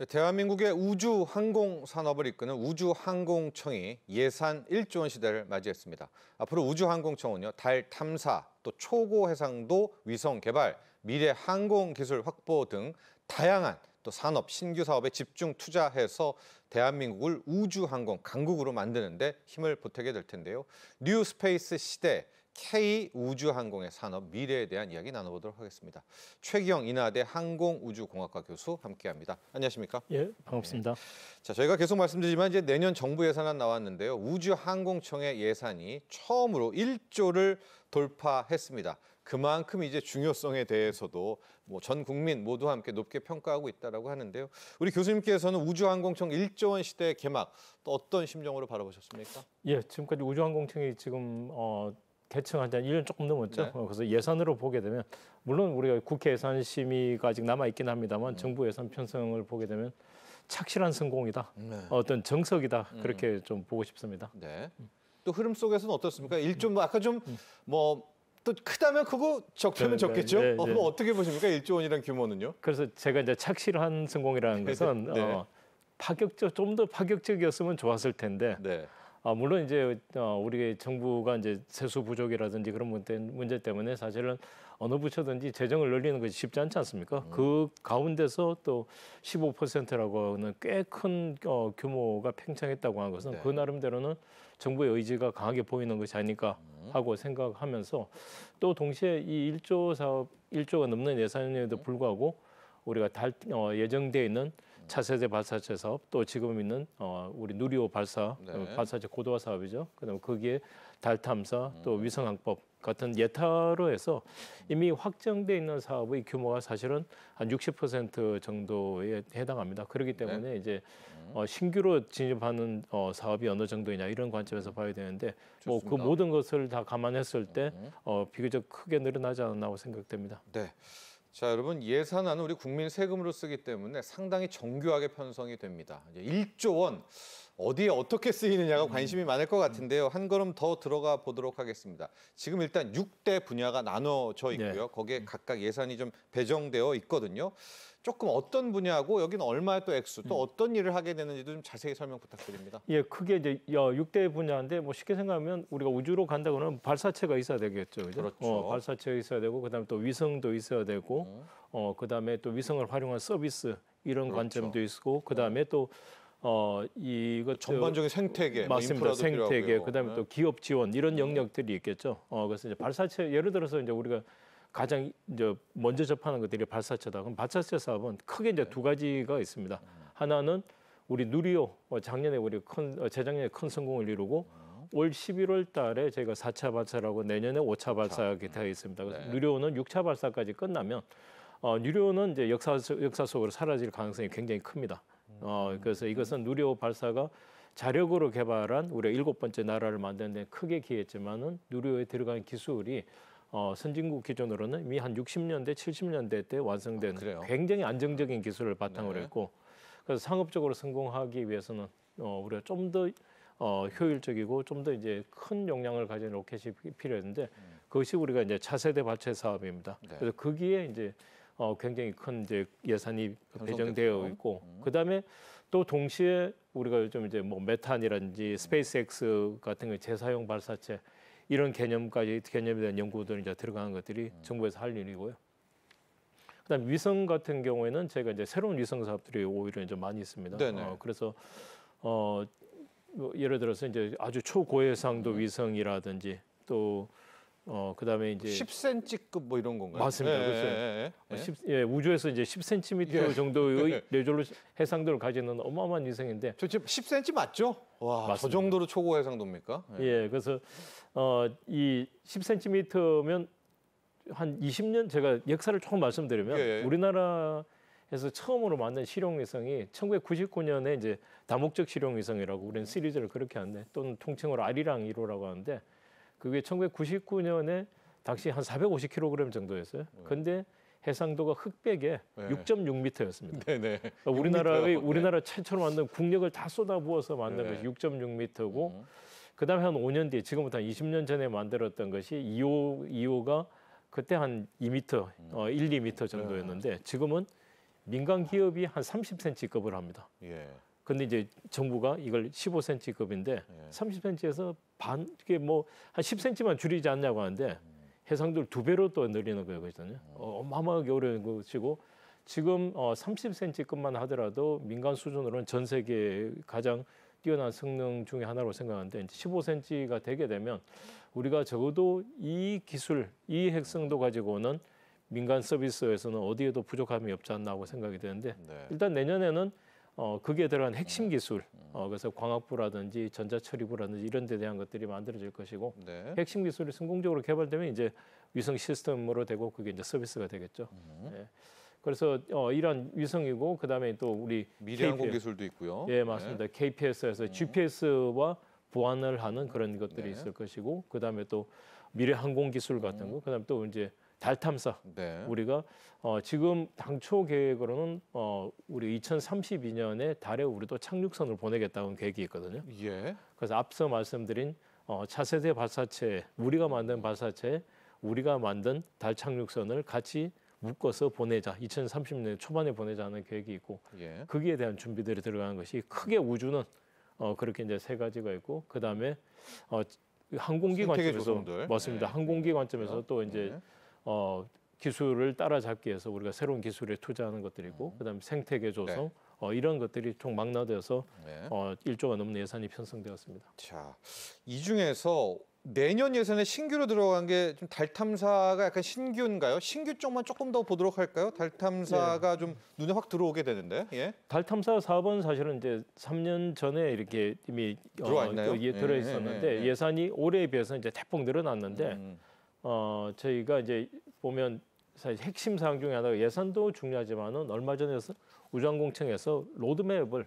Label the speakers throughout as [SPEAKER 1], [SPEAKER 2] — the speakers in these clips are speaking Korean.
[SPEAKER 1] 대한민국의 우주 항공 산업을 이끄는 우주항공청이 예산 1조 원 시대를 맞이했습니다. 앞으로 우주항공청은요, 달 탐사, 또 초고 해상도 위성 개발, 미래 항공 기술 확보 등 다양한 또 산업, 신규 사업에 집중 투자해서 대한민국을 우주항공 강국으로 만드는 데 힘을 보태게 될 텐데요. 뉴 스페이스 시대 K 우주항공의 산업 미래에 대한 이야기 나눠보도록 하겠습니다. 최기영 인하대 항공우주공학과 교수 함께합니다. 안녕하십니까?
[SPEAKER 2] 예, 반갑습니다.
[SPEAKER 1] 자, 저희가 계속 말씀드리지만 이제 내년 정부 예산안 나왔는데요. 우주항공청의 예산이 처음으로 1조를 돌파했습니다. 그만큼 이제 중요성에 대해서도 전 국민 모두 함께 높게 평가하고 있다라고 하는데요. 우리 교수님께서는 우주항공청 1조 원 시대 개막 또 어떤 심정으로 바라보셨습니까?
[SPEAKER 2] 예, 지금까지 우주항공청이 지금 개청한 지 1년 조금 넘었죠.
[SPEAKER 1] 네.
[SPEAKER 2] 그래서 예산으로 보게 되면 물론 우리가 국회 예산 심의가 아직 남아 있긴 합니다만 정부 예산 편성을 보게 되면 착실한 성공이다.
[SPEAKER 1] 네.
[SPEAKER 2] 어떤 정석이다. 그렇게 좀 보고 싶습니다.
[SPEAKER 1] 네. 또 흐름 속에서는 어떻습니까? 1조 아까 좀 또 크다면 크고 적다면 적겠죠?
[SPEAKER 2] 네, 네.
[SPEAKER 1] 그럼 어떻게 보십니까? 1조 원이라는 규모는요?
[SPEAKER 2] 그래서 제가 이제 착실한 성공이라는 것은
[SPEAKER 1] 네.
[SPEAKER 2] 좀 더 파격적이었으면 좋았을 텐데.
[SPEAKER 1] 네.
[SPEAKER 2] 물론 이제 우리 정부가 이제 세수 부족이라든지 그런 문제 때문에 사실은 어느 부처든지 재정을 늘리는 것이 쉽지 않지 않습니까? 그 가운데서 또 15%라고 하는 꽤 큰 규모가 팽창했다고 하는 것은
[SPEAKER 1] 네.
[SPEAKER 2] 그 나름대로는 정부의 의지가 강하게 보이는 것이 아닐까 하고 생각하면서 또 동시에 이 1조가 넘는 예산에도 불구하고 우리가 예정되어 있는 차세대 발사체 사업, 또 지금 있는 우리 누리호 발사체 고도화 사업이죠. 그다음에 거기에 달 탐사, 또 위성항법 같은 예타로 해서 이미 확정돼 있는 사업의 규모가 사실은 한 60% 정도에 해당합니다. 그렇기 때문에 이제 신규로 진입하는 사업이 어느 정도이냐 이런 관점에서 봐야 되는데 그 모든 것을 다 감안했을 때 비교적 크게 늘어나지 않았나고 생각됩니다.
[SPEAKER 1] 네. 자, 여러분 예산안은 우리 국민 세금으로 쓰기 때문에 상당히 정교하게 편성이 됩니다. 이제 1조 원 어디에 어떻게 쓰이느냐가 관심이 많을 것 같은데요. 한 걸음 더 들어가 보도록 하겠습니다. 지금 일단 6대 분야가 나눠져 있고요.
[SPEAKER 2] 네.
[SPEAKER 1] 거기에 각각 예산이 좀 배정되어 있거든요. 조금 어떤 분야고 여기는 얼마의 또 액수, 또 어떤 일을 하게 되는지도 좀 자세히 설명 부탁드립니다.
[SPEAKER 2] 예, 크게 이제 6대 분야인데 쉽게 생각하면 우리가 우주로 간다고 하면 발사체가 있어야 되겠죠. 그죠?
[SPEAKER 1] 그렇죠.
[SPEAKER 2] 발사체가 있어야 되고 그다음에 또 위성도 있어야 되고 그다음에 또 위성을 활용한 서비스 이런
[SPEAKER 1] 그렇죠.
[SPEAKER 2] 관점도 있고 그다음에 또 이것
[SPEAKER 1] 전반적인 생태계,
[SPEAKER 2] 맞습니다.
[SPEAKER 1] 인프라도
[SPEAKER 2] 생태계,
[SPEAKER 1] 필요하고요.
[SPEAKER 2] 그다음에 또 기업 지원 이런 영역들이 있겠죠. 그래서 이제 발사체 예를 들어서 이제 우리가 가장 이제 먼저 접하는 것들이 발사체다. 그럼 발사체 사업은 크게 이제 두 가지가 있습니다. 하나는 우리 누리호 작년에 우리 재작년에 큰 성공을 이루고 올 11월 달에 저희가 4차 발사라고 내년에 5차 발사하게 되어 있습니다. 그래서 누리호는 6차 발사까지 끝나면 누리호는 이제 역사 속으로 사라질 가능성이 굉장히 큽니다. 그래서 이것은 누리호 발사가 자력으로 개발한 우리가 7번째 나라를 만드는 데 크게 기여했지만은 누리호에 들어간 기술이 선진국 기준으로는 이미 한 60년대, 70년대 때 완성된 굉장히 안정적인 기술을 바탕으로 했고 그래서 상업적으로 성공하기 위해서는 우리가 좀 더 효율적이고 좀 더 이제 큰 용량을 가진 로켓이 필요했는데 그것이 우리가 이제 차세대 발사체 사업입니다. 그래서 거기에 이제 굉장히 큰 이제 예산이 배정되어 있고 그다음에 또 동시에 우리가 좀 이제 메탄이라든지 스페이스X 같은 거 재사용 발사체 이런 개념에 대한 연구들이 이제 들어가는 것들이 정부에서 할 일이고요. 그다음에 위성 같은 경우에는 제가 이제 새로운 위성 사업들이 오히려 이제 많이 있습니다. 그래서 예를 들어서 이제 아주 초고해상도 위성이라든지 또 그다음에 이제
[SPEAKER 1] 10cm급 이런 건가요?
[SPEAKER 2] 맞습니다. 그렇죠. 우주에서 이제 10cm 정도의 레졸루션 해상도를 가지는 어마어마한 위성인데
[SPEAKER 1] 저 지금 10cm 맞죠? 와, 맞습니다. 저 정도로 초고 해상도입니까?
[SPEAKER 2] 예, 그래서 이 10cm면 한 20년 제가 역사를 조금 말씀드리면 우리나라에서 처음으로 만든 실용위성이 1999년에 이제 다목적 실용위성이라고 우리는 시리즈를 그렇게 하는데 또는 통칭으로 아리랑 1호라고 하는데 그게 1999년에 당시 한 450kg 정도였어요. 근데 해상도가 흑백에 6.6m였습니다.
[SPEAKER 1] 네네.
[SPEAKER 2] 우리나라 최초로 만든 국력을 다 쏟아부어서 만든 것이 6.6m고 그다음에 한 5년 뒤에 지금부터 한 20년 전에 만들었던 것이 2호가 그때 한 2m, 1, 2m 정도였는데 지금은 민간 기업이 한 30cm급을 합니다.
[SPEAKER 1] 예.
[SPEAKER 2] 근데 이제 정부가 이걸 15cm급인데
[SPEAKER 1] 예.
[SPEAKER 2] 30cm에서 반 이게 뭐 한 10cm만 줄이지 않냐고 하는데 해상도를 2배로 또 늘리는 거거든요. 어마어마하게 어려운 것이고 지금 30cm급만 하더라도 민간 수준으로는 전 세계 가장 뛰어난 성능 중에 하나로 생각하는데 이제 15cm가 되게 되면 우리가 적어도 이 기술, 이 핵성도 가지고는 민간 서비스에서는 어디에도 부족함이 없지 않나 하고 생각이 되는데
[SPEAKER 1] 네.
[SPEAKER 2] 일단 내년에는 거기에 들어간 핵심 기술, 그래서 광학부라든지 전자처리부라든지 이런 데 대한 것들이 만들어질 것이고
[SPEAKER 1] 네.
[SPEAKER 2] 핵심 기술이 성공적으로 개발되면 이제 위성 시스템으로 되고 그게 이제 서비스가 되겠죠. 예. 그래서 이런 위성이고 그다음에 또 우리
[SPEAKER 1] 미래항공
[SPEAKER 2] KPS,
[SPEAKER 1] 기술도 있고요.
[SPEAKER 2] 예 맞습니다. KPS에서 GPS와 보완을 하는 그런 것들이
[SPEAKER 1] 네.
[SPEAKER 2] 있을 것이고 그다음에 또 미래 항공 기술 같은 거, 그다음에 또 이제 달 탐사.
[SPEAKER 1] 네.
[SPEAKER 2] 우리가 지금 당초 계획으로는 우리 2032년에 달에 우리도 착륙선을 보내겠다는 계획이 있거든요.
[SPEAKER 1] 예.
[SPEAKER 2] 그래서 앞서 말씀드린 차세대 발사체, 우리가 만든 발사체, 우리가 만든 달 착륙선을 같이 묶어서 보내자. 2030년 초반에 보내자는 계획이 있고
[SPEAKER 1] 예.
[SPEAKER 2] 거기에 대한 준비들이 들어가는 것이 크게 우주는 그렇게 이제 세 가지가 있고 그 다음에 항공기
[SPEAKER 1] 생태계
[SPEAKER 2] 관점에서
[SPEAKER 1] 조성들.
[SPEAKER 2] 맞습니다.
[SPEAKER 1] 네.
[SPEAKER 2] 항공기 관점에서 또 이제
[SPEAKER 1] 네.
[SPEAKER 2] 기술을 따라잡기 위해서 우리가 새로운 기술에 투자하는 것들이고 그다음에 생태계 조성 이런 것들이 총 망라되어서
[SPEAKER 1] 네.
[SPEAKER 2] 1조가 넘는 예산이 편성되었습니다.
[SPEAKER 1] 자, 이 중에서 내년 예산에 신규로 들어간 게 좀 달 탐사가 약간 신규인가요? 신규 쪽만 조금 더 보도록 할까요? 달 탐사가 좀 눈에 확 들어오게 되는데. 예.
[SPEAKER 2] 달 탐사 사업은 사실은 이제 3년 전에 이렇게 이미
[SPEAKER 1] 들어와 있나요?
[SPEAKER 2] 들어 있었는데
[SPEAKER 1] 예.
[SPEAKER 2] 예산이 올해에 비해서 이제 대폭 늘어났는데 저희가 이제 보면 사실 핵심 사항 중에 하나가 예산도 중요하지만은 얼마 전에 우주항공청에서 로드맵을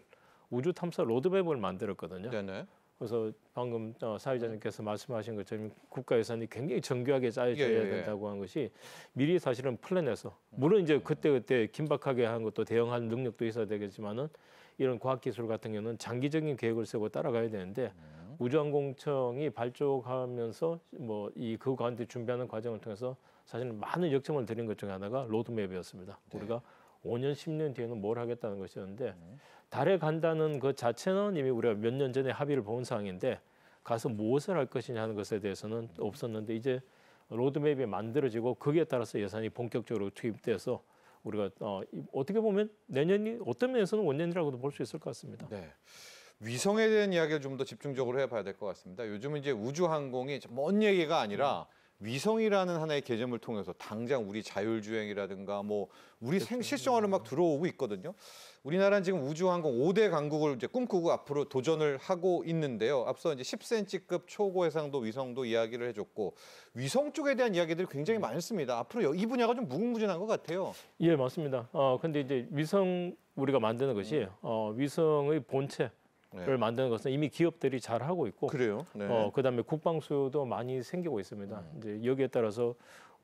[SPEAKER 2] 우주 탐사 로드맵을 만들었거든요.
[SPEAKER 1] 네네.
[SPEAKER 2] 그래서 방금 사회자님께서 말씀하신 것처럼 국가 예산이 굉장히 정교하게 짜여져야
[SPEAKER 1] 예.
[SPEAKER 2] 된다고 한 것이 미리 사실은 플랜에서 물론 이제 그때 긴박하게 한 것도 대응할 능력도 있어야 되겠지만은 이런 과학기술 같은 경우는 장기적인 계획을 세우고 따라가야 되는데 우주항공청이 발족하면서 뭐 그 가운데 준비하는 과정을 통해서 사실 많은 역점을 드린 것 중에 하나가 로드맵이었습니다.
[SPEAKER 1] 네.
[SPEAKER 2] 우리가 5년, 10년 뒤에는 뭘 하겠다는 것이었는데 달에 간다는 것 자체는 이미 우리가 몇 년 전에 합의를 본 사항인데 가서 무엇을 할 것이냐 하는 것에 대해서는 없었는데 이제 로드맵이 만들어지고 거기에 따라서 예산이 본격적으로 투입돼서 우리가 어떻게 보면 내년이 어떤 면에서는 원년이라고도 볼 수 있을 것 같습니다.
[SPEAKER 1] 네. 위성에 대한 이야기를 좀 더 집중적으로 해봐야 될 것 같습니다. 요즘은 이제 우주항공이 먼 얘기가 아니라 위성이라는 하나의 개념을 통해서 당장 우리 자율주행이라든가 뭐 우리 실생활을 막 들어오고 있거든요. 우리나라는 지금 우주항공 5대 강국을 이제 꿈꾸고 앞으로 도전을 하고 있는데요. 앞서 이제 10cm급 초고 해상도 위성도 이야기를 해줬고 위성 쪽에 대한 이야기들이 굉장히 많습니다. 앞으로 이 분야가 좀 무궁무진한 것 같아요.
[SPEAKER 2] 예, 맞습니다. 근데 이제 위성 우리가 만드는 것이 위성의 본체 를 만드는 것은 이미 기업들이 잘 하고 있고
[SPEAKER 1] 그래요. 네.
[SPEAKER 2] 그다음에 국방 수요도 많이 생기고 있습니다. 이제 여기에 따라서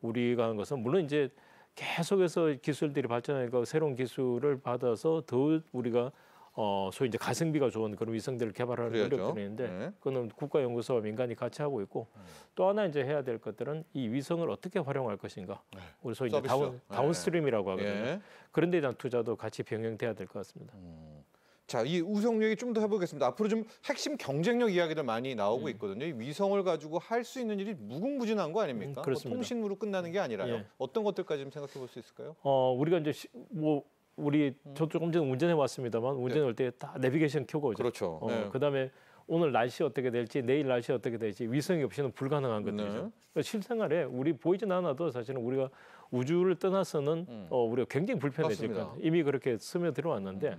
[SPEAKER 2] 우리가 하는 것은 물론 이제 계속해서 기술들이 발전하고 새로운 기술을 받아서 더 우리가 소위 이제 가성비가 좋은 그런 위성들을 개발하는
[SPEAKER 1] 그래야죠.
[SPEAKER 2] 노력들이 있는데
[SPEAKER 1] 네.
[SPEAKER 2] 그거는 국가연구소와 민간이 같이 하고 있고 또 하나 이제 해야 될 것들은 이 위성을 어떻게 활용할 것인가. 우리 소위 이제
[SPEAKER 1] 서비스죠.
[SPEAKER 2] 다운스트림이라고 하거든요.
[SPEAKER 1] 예.
[SPEAKER 2] 그런 데 대한 투자도 같이 병행돼야 될 것 같습니다.
[SPEAKER 1] 자, 이 우성 얘기 좀 더 해보겠습니다. 앞으로 좀 핵심 경쟁력 이야기들 많이 나오고 있거든요. 이 위성을 가지고 할 수 있는 일이 무궁무진한 거 아닙니까? 뭐
[SPEAKER 2] 그렇습니다.
[SPEAKER 1] 통신으로 끝나는 게 아니라요.
[SPEAKER 2] 예.
[SPEAKER 1] 어떤 것들까지 좀 생각해 볼 수 있을까요?
[SPEAKER 2] 우리가 이제 우리 저 조금 전에 운전해 왔습니다만 운전할 때 다 내비게이션 켜고 오죠.
[SPEAKER 1] 그렇죠. 네.
[SPEAKER 2] 그다음에 오늘 날씨 어떻게 될지 내일 날씨 어떻게 될지 위성이 없이는 불가능한 것들이죠.
[SPEAKER 1] 네.
[SPEAKER 2] 그러니까 실생활에 우리 보이진 않아도 사실은 우리가 우주를 떠나서는 우리가 굉장히 불편해질
[SPEAKER 1] 맞습니다.
[SPEAKER 2] 거예요. 이미 그렇게 스며들어왔는데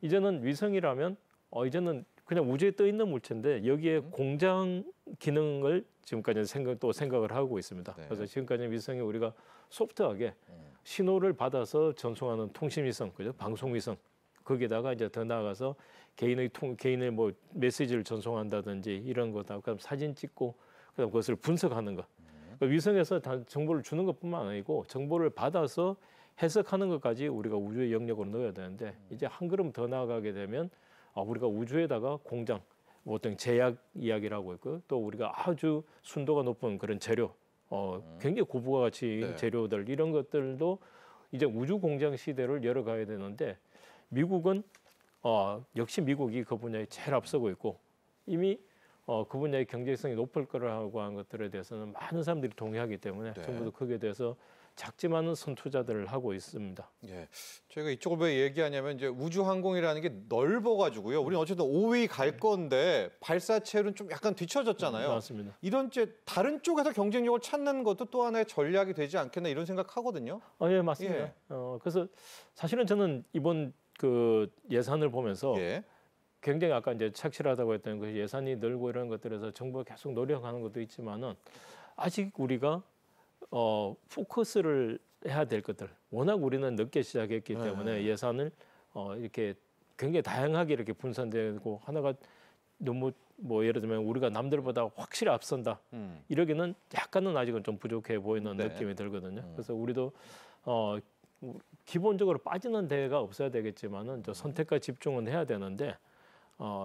[SPEAKER 2] 이제는 위성이라면 이제는 그냥 우주에 떠 있는 물체인데 여기에 공장 기능을 지금까지는 생각을 하고 있습니다.
[SPEAKER 1] 네.
[SPEAKER 2] 그래서 지금까지 위성이 우리가 소프트하게 신호를 받아서 전송하는 통신 위성, 그죠? 방송 위성. 거기다가 이제 더 나아가서 개인의 뭐 메시지를 전송한다든지 이런 거다. 그다음 사진 찍고 그다음 그것을 분석하는 것. 그러니까 위성에서 단 정보를 주는 것뿐만 아니고 정보를 받아서 해석하는 것까지 우리가 우주의 영역으로 넣어야 되는데 이제 한 걸음 더 나아가게 되면 우리가 우주에다가 공장, 어떤 제약 이야기라고 있고 또 우리가 아주 순도가 높은 그런 재료, 굉장히 고부가 가치
[SPEAKER 1] 네.
[SPEAKER 2] 재료들 이런 것들도 이제 우주 공장 시대를 열어가야 되는데 미국은 역시 미국이 그 분야에 제일 앞서고 있고 이미 그 분야의 경제성이 높을 거라고 하는 것들에 대해서는 많은 사람들이 동의하기 때문에
[SPEAKER 1] 네.
[SPEAKER 2] 정부도 거기에 대해서 작지만은 선투자들을 하고 있습니다.
[SPEAKER 1] 예, 저희가 이쪽을 왜 얘기하냐면 이제 우주항공이라는 게 넓어가지고요. 우리는 어쨌든 5위 갈 건데 발사체는 좀 약간 뒤처졌잖아요.
[SPEAKER 2] 맞습니다.
[SPEAKER 1] 이런 다른 쪽에서 경쟁력을 찾는 것도 또 하나의 전략이 되지 않겠나 이런 생각하거든요.
[SPEAKER 2] 예, 맞습니다.
[SPEAKER 1] 예.
[SPEAKER 2] 그래서 사실은 저는 이번 그 예산을 보면서
[SPEAKER 1] 예.
[SPEAKER 2] 굉장히 아까 이제 착실하다고 했던 그 예산이 늘고 이런 것들에서 정부가 계속 노력하는 것도 있지만은 아직 우리가 포커스를 해야 될 것들 워낙 우리는 늦게 시작했기 때문에 예산을 이렇게 굉장히 다양하게 이렇게 분산되고 하나가 너무 뭐 예를 들면 우리가 남들보다 확실히 앞선다 이러기는 약간은 아직은 좀 부족해 보이는
[SPEAKER 1] 네.
[SPEAKER 2] 느낌이 들거든요. 그래서 우리도 기본적으로 빠지는 데가 없어야 되겠지만은 저 선택과 집중은 해야 되는데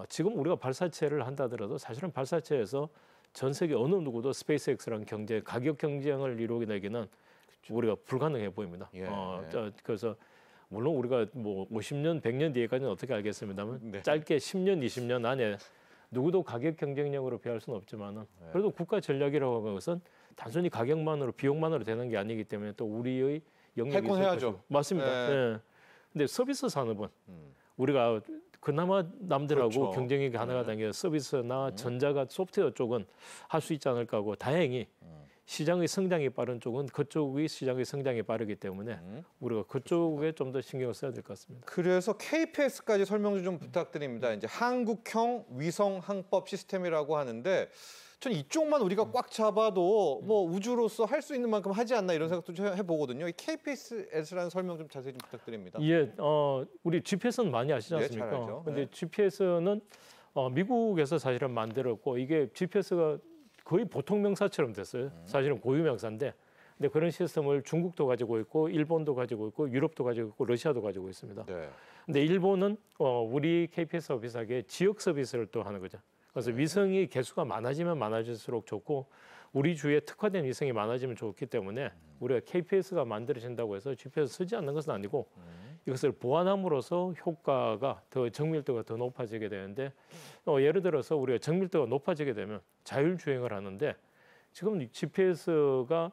[SPEAKER 2] 지금 우리가 발사체를 한다 하더라도 사실은 발사체에서 전 세계 어느 누구도 스페이스X랑 가격 경쟁을 이루게 되기는 우리가 불가능해 보입니다.
[SPEAKER 1] 예.
[SPEAKER 2] 그래서 물론 우리가 뭐 50년, 100년 뒤에까지는 어떻게 알겠습니다만
[SPEAKER 1] 네.
[SPEAKER 2] 짧게 10년, 20년 안에 누구도 가격 경쟁력으로 비할 수는 없지만은 그래도 국가 전략이라고 하는 것은 단순히 가격만으로 비용만으로 되는 게 아니기 때문에 또 우리의 영역이
[SPEAKER 1] 할 건
[SPEAKER 2] 있을
[SPEAKER 1] 해야죠.
[SPEAKER 2] 것이고. 맞습니다.
[SPEAKER 1] 네.
[SPEAKER 2] 예. 근데 서비스 산업은 우리가 그나마 남들하고
[SPEAKER 1] 그렇죠.
[SPEAKER 2] 경쟁이 가능하다는 게 서비스나 전자가 소프트웨어 쪽은 할 수 있지 않을까 하고 다행히 시장의 성장이 빠른 쪽은 그쪽의 시장의 성장이 빠르기 때문에 우리가 그쪽에 좀 더 신경을 써야 될 것 같습니다.
[SPEAKER 1] 그래서 KPS까지 설명 좀 부탁드립니다. 이제 한국형 위성 항법 시스템이라고 하는데 전 이쪽만 우리가 꽉 잡아도 뭐 우주로서 할 수 있는 만큼 하지 않나 이런 생각도 좀 해보거든요. 이 KPS라는 설명 좀 자세히 좀 부탁드립니다.
[SPEAKER 2] 예, 우리 GPS는 많이 아시지
[SPEAKER 1] 네,
[SPEAKER 2] 않습니까?
[SPEAKER 1] 잘 알죠.
[SPEAKER 2] 근데
[SPEAKER 1] 네.
[SPEAKER 2] GPS는 미국에서 사실은 만들었고 이게 GPS가 거의 보통 명사처럼 됐어요. 사실은 고유 명사인데, 근데 그런 시스템을 중국도 가지고 있고, 일본도 가지고 있고, 유럽도 가지고 있고, 러시아도 가지고 있습니다.
[SPEAKER 1] 네.
[SPEAKER 2] 근데 일본은 우리 KPS 서비스하게 지역 서비스를 또 하는 거죠. 그래서 위성이 개수가 많아지면 많아질수록 좋고 우리 주위에 특화된 위성이 많아지면 좋기 때문에 우리가 KPS가 만들어진다고 해서 GPS 쓰지 않는 것은 아니고 이것을 보완함으로써 효과가 더 정밀도가 더 높아지게 되는데 예를 들어서 우리가 정밀도가 높아지게 되면 자율주행을 하는데 지금 GPS가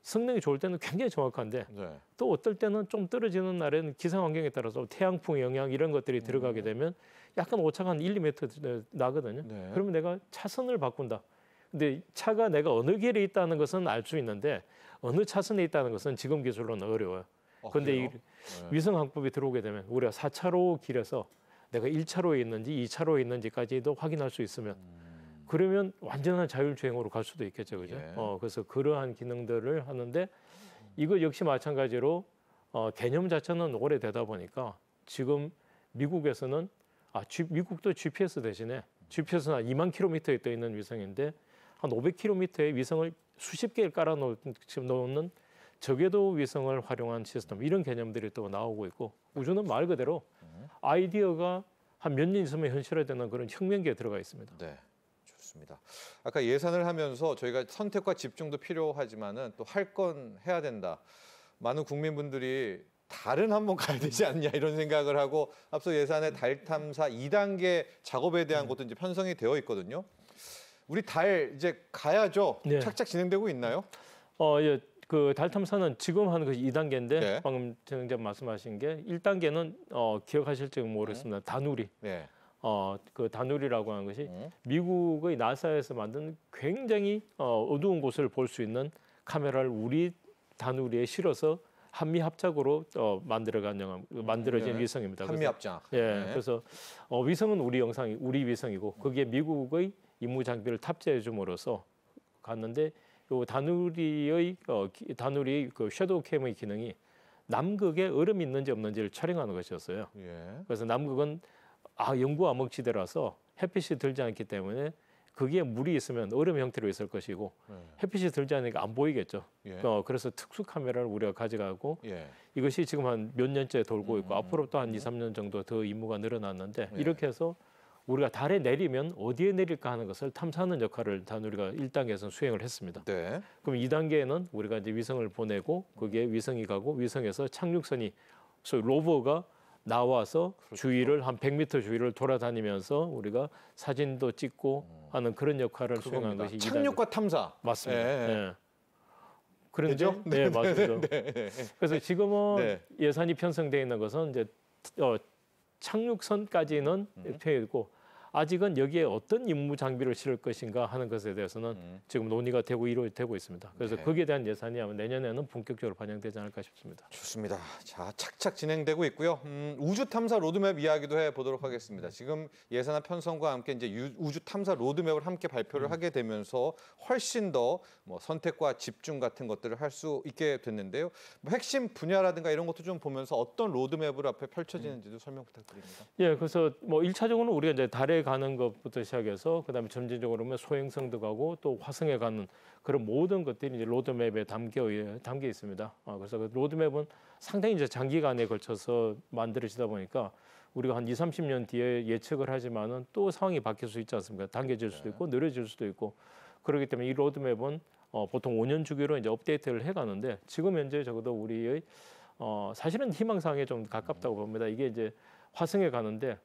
[SPEAKER 2] 성능이 좋을 때는 굉장히 정확한데
[SPEAKER 1] 네.
[SPEAKER 2] 또 어떨 때는 좀 떨어지는 날에는 기상 환경에 따라서 태양풍 영향 이런 것들이 들어가게 되면 약간 오차가 한 1, 2m 나거든요.
[SPEAKER 1] 네.
[SPEAKER 2] 그러면 내가 차선을 바꾼다. 근데 차가 내가 어느 길에 있다는 것은 알 수 있는데 어느 차선에 있다는 것은 지금 기술로는 어려워요. 그런데 이 위성 항법이 들어오게 되면 우리가 4차로 길에서 내가 1차로에 있는지 2차로에 있는지까지도 확인할 수 있으면 그러면 완전한 자율주행으로 갈 수도 있겠죠, 그죠?
[SPEAKER 1] 예.
[SPEAKER 2] 그래서 그러한 기능들을 하는데 이거 역시 마찬가지로 개념 자체는 오래되다 보니까 지금 미국에서는 미국도 GPS 대신에 GPS는 한 2만 킬로미터에 떠 있는 위성인데 한 500킬로미터의 위성을 수십 개를 깔아놓는 저궤도 위성을 활용한 시스템 이런 개념들이 또 나오고 있고 우주는 말 그대로 아이디어가 한 몇 년 있으면 현실화되는 그런 혁명기에 들어가 있습니다.
[SPEAKER 1] 네. 좋습니다. 아까 예산을 하면서 저희가 선택과 집중도 필요하지만은 또 할 건 해야 된다. 많은 국민분들이 달은 한번 가야 되지 않냐 이런 생각을 하고 앞서 예산의 달 탐사 2단계 작업에 대한 것도 이제 편성이 되어 있거든요. 우리 달 이제 가야죠.
[SPEAKER 2] 네.
[SPEAKER 1] 착착 진행되고 있나요?
[SPEAKER 2] 예, 그 달 탐사는 지금 하는 그 2단계인데
[SPEAKER 1] 네.
[SPEAKER 2] 방금 진행자 말씀하신 게 1단계는 기억하실지 모르겠습니다. 다누리.
[SPEAKER 1] 네.
[SPEAKER 2] 그 다누리라고 하는 것이 미국의 나사에서 만든 굉장히 어두운 곳을 볼 수 있는 카메라를 우리 다누리에 실어서 한미 합작으로 만들어진
[SPEAKER 1] 네.
[SPEAKER 2] 위성입니다.
[SPEAKER 1] 한미 합작.
[SPEAKER 2] 예,
[SPEAKER 1] 네.
[SPEAKER 2] 그래서 위성은 우리 위성이고 거기에 미국의 임무 장비를 탑재해 줌으로써 갔는데 요 다누리의 그 섀도우 캠의 기능이 남극에 얼음이 있는지 없는지를 촬영하는 것이었어요.
[SPEAKER 1] 예.
[SPEAKER 2] 그래서 남극은 영구 암흑지대라서 햇빛이 들지 않기 때문에 거기에 물이 있으면 얼음 형태로 있을 것이고 햇빛이 들지 않으니까 안 보이겠죠.
[SPEAKER 1] 예.
[SPEAKER 2] 그래서 특수 카메라를 우리가 가져가고
[SPEAKER 1] 예.
[SPEAKER 2] 이것이 지금 한 몇 년째 돌고 있고 앞으로 또 한 2, 3년 정도 더 임무가 늘어났는데
[SPEAKER 1] 예.
[SPEAKER 2] 이렇게 해서 우리가 달에 내리면 어디에 내릴까 하는 것을 탐사하는 역할을 단 우리가 1단계에서는 수행을 했습니다.
[SPEAKER 1] 네.
[SPEAKER 2] 그럼 2단계에는 우리가 이제 위성을 보내고 거기에 위성이 가고 위성에서 착륙선이 소위 로버가 나와서 주위를 한 100m 주위를 돌아다니면서 우리가 사진도 찍고 하는 그런 역할을 수행한
[SPEAKER 1] 그겁니다.
[SPEAKER 2] 것이 2단계.
[SPEAKER 1] 착륙과 탐사.
[SPEAKER 2] 맞습니다.
[SPEAKER 1] 예.
[SPEAKER 2] 예. 그런데
[SPEAKER 1] 그죠?
[SPEAKER 2] 네, 맞습니다. 그래서 지금은
[SPEAKER 1] 네.
[SPEAKER 2] 예산이 편성되어 있는 것은 이제 착륙선까지는 되고 아직은 여기에 어떤 임무 장비를 실을 것인가 하는 것에 대해서는 지금 논의가 되고 이루어지고 있습니다. 그래서
[SPEAKER 1] 네.
[SPEAKER 2] 거기에 대한 예산이 아마 내년에는 본격적으로 반영되지 않을까 싶습니다.
[SPEAKER 1] 좋습니다. 자, 착착 진행되고 있고요. 우주 탐사 로드맵 이야기도 해보도록 하겠습니다. 지금 예산안 편성과 함께 이제 우주 탐사 로드맵을 함께 발표를 하게 되면서 훨씬 더 뭐 선택과 집중 같은 것들을 할 수 있게 됐는데요. 뭐 핵심 분야라든가 이런 것도 좀 보면서 어떤 로드맵으로 앞에 펼쳐지는지도 설명 부탁드립니다.
[SPEAKER 2] 예, 그래서 뭐 1차적으로는 우리가 이제 달에 가는 것부터 시작해서 그다음에 점진적으로 보면 소행성도 가고 또 화성에 가는 그런 모든 것들이 이제 로드맵에 담겨 있습니다. 그래서 그 로드맵은 상당히 이제 장기간에 걸쳐서 만들어지다 보니까 우리가 한 20, 30년 뒤에 예측을 하지만은 또 상황이 바뀔 수 있지 않습니까? 당겨질 수도 있고 느려질 수도 있고 그렇기 때문에 이 로드맵은 보통 5년 주기로 이제 업데이트를 해가는데 지금 현재 적어도 우리의 사실은 희망사항에 좀 가깝다고 봅니다. 이게 이제 화성에 가는데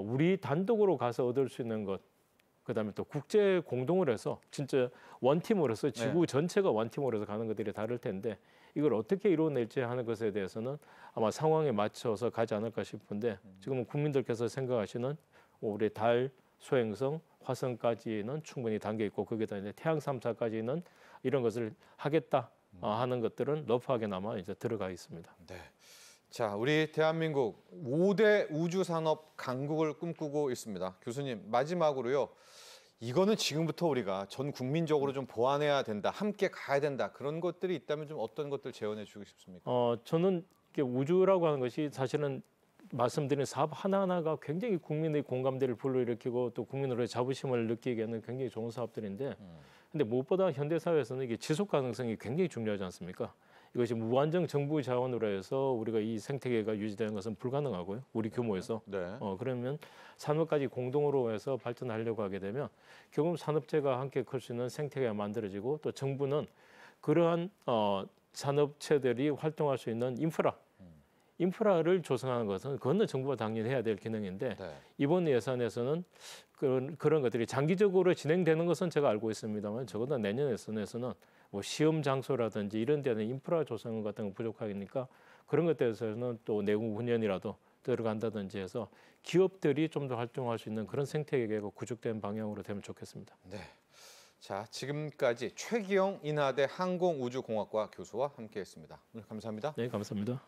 [SPEAKER 2] 우리 단독으로 가서 얻을 수 있는 것, 그다음에 또 국제 공동을 해서 진짜 원팀으로서 지구 전체가 원팀으로서 가는 것들이 다를 텐데 이걸 어떻게 이루어낼지 하는 것에 대해서는 아마 상황에 맞춰서 가지 않을까 싶은데 지금은 국민들께서 생각하시는 우리 달 소행성, 화성까지는 충분히 담겨 있고 거기다 이제 태양 3사까지는 이런 것을 하겠다 하는 것들은 러프하게나마 이제 들어가 있습니다.
[SPEAKER 1] 네. 자, 우리 대한민국 5대 우주 산업 강국을 꿈꾸고 있습니다. 교수님, 마지막으로요. 이거는 지금부터 우리가 전 국민적으로 좀 보완해야 된다, 함께 가야 된다 그런 것들이 있다면 좀 어떤 것들 제언해 주고 싶습니까?
[SPEAKER 2] 저는 이게 우주라고 하는 것이 사실은 말씀드린 사업 하나하나가 굉장히 국민의 공감대를 불러일으키고 또 국민으로의 자부심을 느끼게 하는 굉장히 좋은 사업들인데 근데 무엇보다 현대 사회에서는 이게 지속 가능성이 굉장히 중요하지 않습니까? 이것이 무한정 정부 자원으로 해서 우리가 이 생태계가 유지되는 것은 불가능하고요. 우리 규모에서.
[SPEAKER 1] 네.
[SPEAKER 2] 그러면 산업까지 공동으로 해서 발전하려고 하게 되면 결국 산업체가 함께 클 수 있는 생태계가 만들어지고 또 정부는 그러한 산업체들이 활동할 수 있는 인프라를 조성하는 것은 그건 정부가 당연히 해야 될 기능인데
[SPEAKER 1] 네.
[SPEAKER 2] 이번 예산에서는 그런 것들이 장기적으로 진행되는 것은 제가 알고 있습니다만 적어도 내년 예산에서는 뭐 시험 장소라든지 이런 데는 인프라 조성 같은 거 부족하니까 그런 것에 대해서는 또 내국 훈련이라도 들어간다든지 해서 기업들이 좀 더 활동할 수 있는 그런 생태계가 구축된 방향으로 되면 좋겠습니다.
[SPEAKER 1] 네. 자, 지금까지 최기영 인하대 항공우주공학과 교수와 함께했습니다. 오늘 감사합니다.
[SPEAKER 2] 네, 감사합니다.